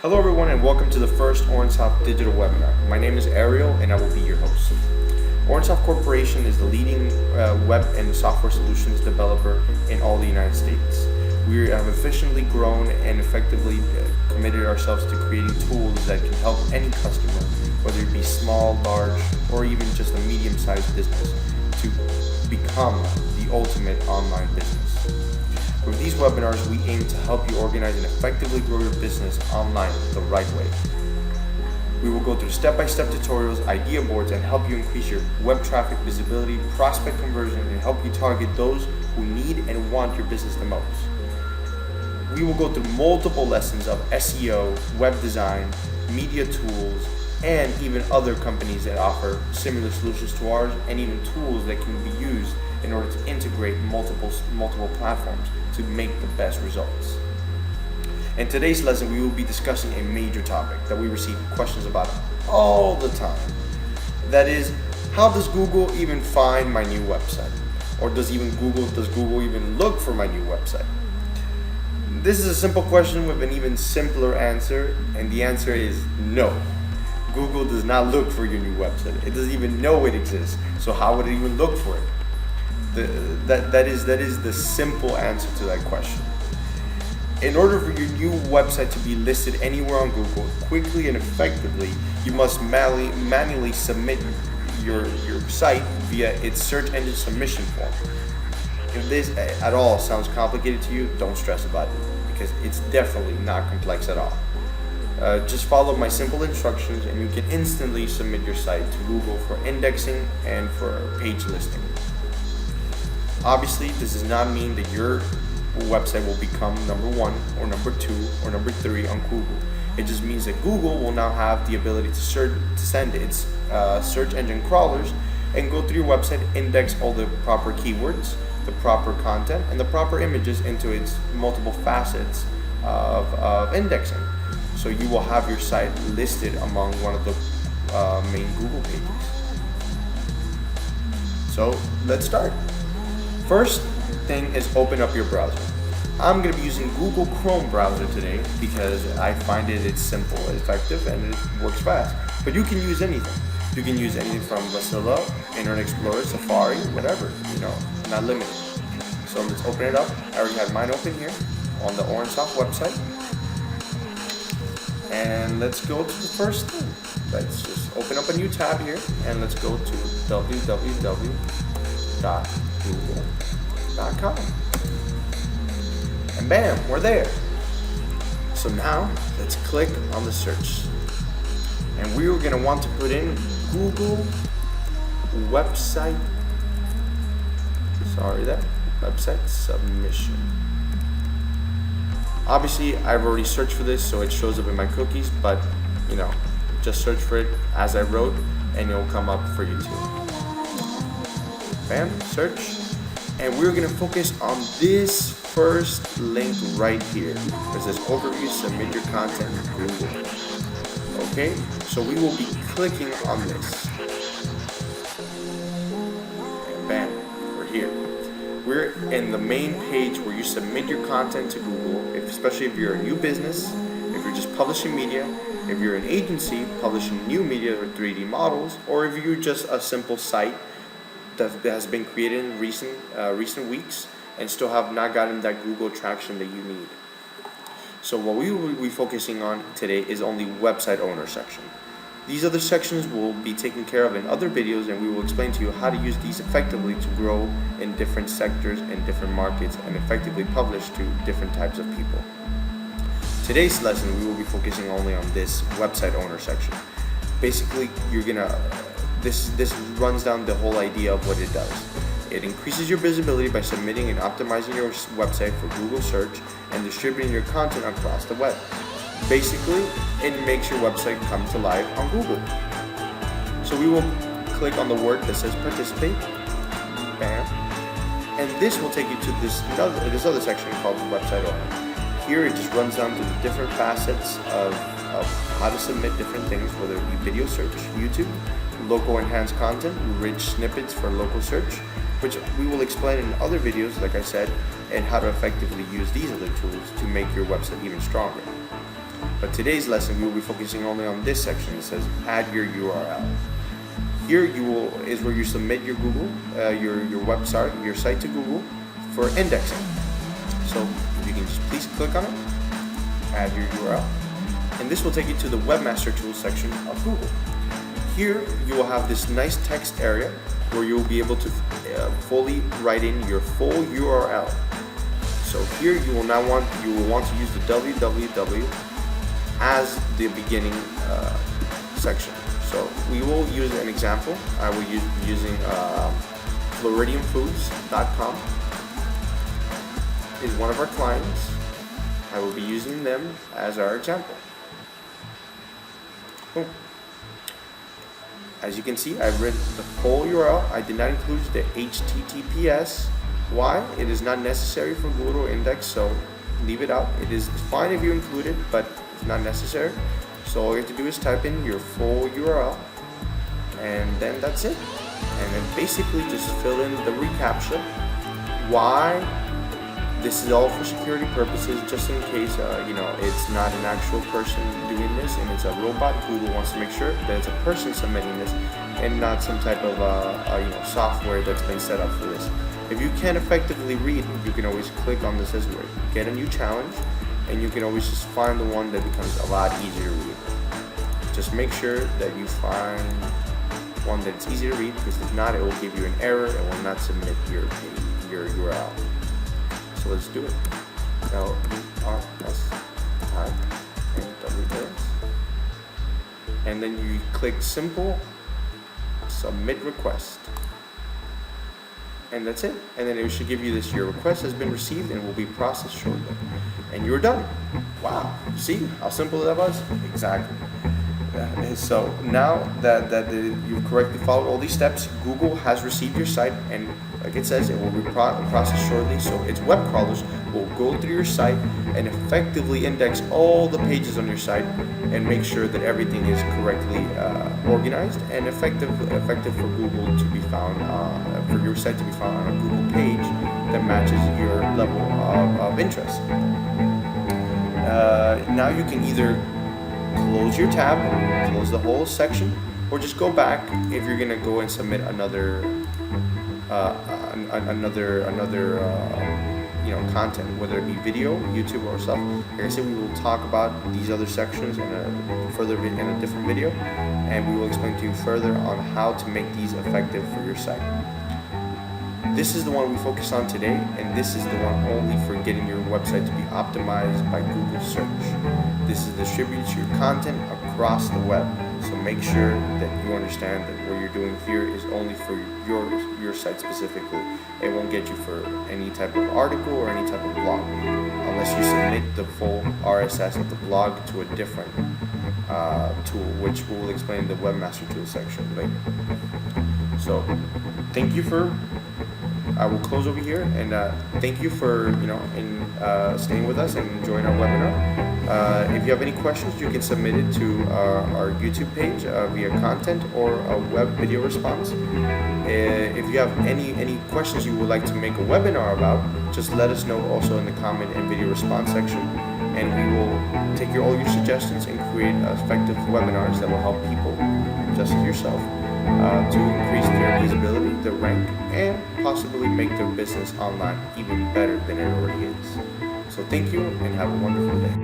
Hello everyone and welcome to the first OrNsoft Digital Webinar. My name is Ariel and I will be your host. OrNsoft Corporation is the leading web and software solutions developer in all the United States. We have efficiently grown and effectively committed ourselves to creating tools that can help any customer, whether it be small, large, or even just a medium-sized business, to become the ultimate online business. With these webinars, we aim to help you organize and effectively grow your business online the right way. We will go through step-by-step tutorials, idea boards, and help you increase your web traffic visibility, prospect conversion, and help you target those who need and want your business the most. We will go through multiple lessons of SEO, web design, media tools, and even other companies that offer similar solutions to ours, and even tools that can be used in order to integrate multiple platforms to make the best results. In today's lesson, we will be discussing a major topic that we receive questions about all the time. That is, how does Google even find my new website? Or does Google even look for my new website? This is a simple question with an even simpler answer, and the answer is no. Google does not look for your new website. It doesn't even know it exists. So how would it even look for it? That is the simple answer to that question. In order for your new website to be listed anywhere on Google quickly and effectively, you must manually submit your site via its search engine submission form. If this at all sounds complicated to you, don't stress about it, because it's definitely not complex at all. Just follow my simple instructions and you can instantly submit your site to Google for indexing and for page listing. Obviously, this does not mean that your website will become number 1 or number 2 or number 3 on Google. It just means that Google will now have the ability to send its search engine crawlers and go through your website, index all the proper keywords, the proper content, and the proper images into its multiple facets of indexing. So you will have your site listed among one of the main Google pages. So let's start. First thing is open up your browser. I'm going to be using Google Chrome browser today because I find it's simple, effective, and it works fast. But you can use anything. You can use anything from Mozilla, Internet Explorer, Safari, whatever, not limited. So let's open it up. I already have mine open here on the OrNsoft website. And let's go to the first thing. Let's just open up a new tab here and let's go to www.google.com. And bam, we're there. So now let's click on the search. And we're going to want to put in Google website submission. Obviously, I've already searched for this, so it shows up in my cookies, but just search for it as I wrote and it will come up for you too. Bam, search. And we're gonna focus on this first link right here. It says overview, submit your content to Google. Okay, so we will be clicking on this. And bam, we're here. We're in the main page where you submit your content to Google, especially if you're a new business, if you're just publishing media, if you're an agency publishing new media or 3D models, or if you're just a simple site that has been created in recent weeks and still have not gotten that Google traction that you need. So what we will be focusing on today is only website owner section. These other sections will be taken care of in other videos, and we will explain to you how to use these effectively to grow in different sectors and different markets and effectively publish to different types of people. Today's lesson, we will be focusing only on this website owner section. Basically, this runs down the whole idea of what it does. It increases your visibility by submitting and optimizing your website for Google search and distributing your content across the web. Basically, it makes your website come to life on Google. So we will click on the word that says participate. Bam. And this will take you to this other section called website owner. Here it just runs down to the different facets of how to submit different things, whether it be video search, YouTube, local enhanced content, rich snippets for local search, which we will explain in other videos, like I said, and how to effectively use these other tools to make your website even stronger. But today's lesson, we will be focusing only on this section. It says add your URL. Here is where you submit your Google, your website, your site to Google for indexing. So if you can just please click on it, add your URL, and this will take you to the Webmaster Tools section of Google. Here you will have this nice text area where you will be able to fully write in your full URL. So here you will want to use the www as the beginning section. So we will use an example. I will be using FloridianFoods.com is one of our clients. I will be using them as our example. Boom. As you can see, I've written the full URL. I did not include the HTTPS. Why? It is not necessary for Google to index, so leave it out. It is fine if you include it, but it's not necessary. So all you have to do is type in your full URL, and then that's it. And then basically just fill in the reCAPTCHA. Why? This is all for security purposes, just in case it's not an actual person doing this and it's a robot. Google wants to make sure that it's a person submitting this and not some type of software that's been set up for this. If you can't effectively read, you can always click on this as well. Get a new challenge, and you can always just find the one that becomes a lot easier to read. Just make sure that you find one that's easy to read, because if not, it will give you an error and will not submit your URL. So let's do it. LRSINWS, and then you click simple submit request, and that's it. And then it should give you this: your request has been received and will be processed shortly, and you're done. Wow, see how simple that was? Exactly. So now that you've correctly followed all these steps, Google has received your site, and like it says, it will be processed shortly. So its web crawlers will go through your site and effectively index all the pages on your site and make sure that everything is correctly organized and effective for Google to be found, for your site to be found on a Google page that matches your level of interest. Now you can either close your tab, close the whole section, or just go back if you're gonna go and submit another content, whether it be video, YouTube, or stuff. Like I said, we will talk about these other sections in a different video, and we will explain to you further on how to make these effective for your site. This is the one we focus on today, and this is the one only for getting your website to be optimized by Google search. This is distributed to your content across the web. So make sure that you understand that what you're doing here is only for your site specifically. It won't get you for any type of article or any type of blog, unless you submit the full RSS of the blog to a different tool, which we will explain in the Webmaster Tools section later. So I will close over here, and thank you for staying with us and enjoying our webinar. If you have any questions, you can submit it to our YouTube page via content or a web video response. If you have any questions you would like to make a webinar about, just let us know also in the comment and video response section, and we will take all your suggestions and create effective webinars that will help people just as yourself to increase their visibility, their rank, and possibly make their business online even better than it already is. So thank you, and have a wonderful day.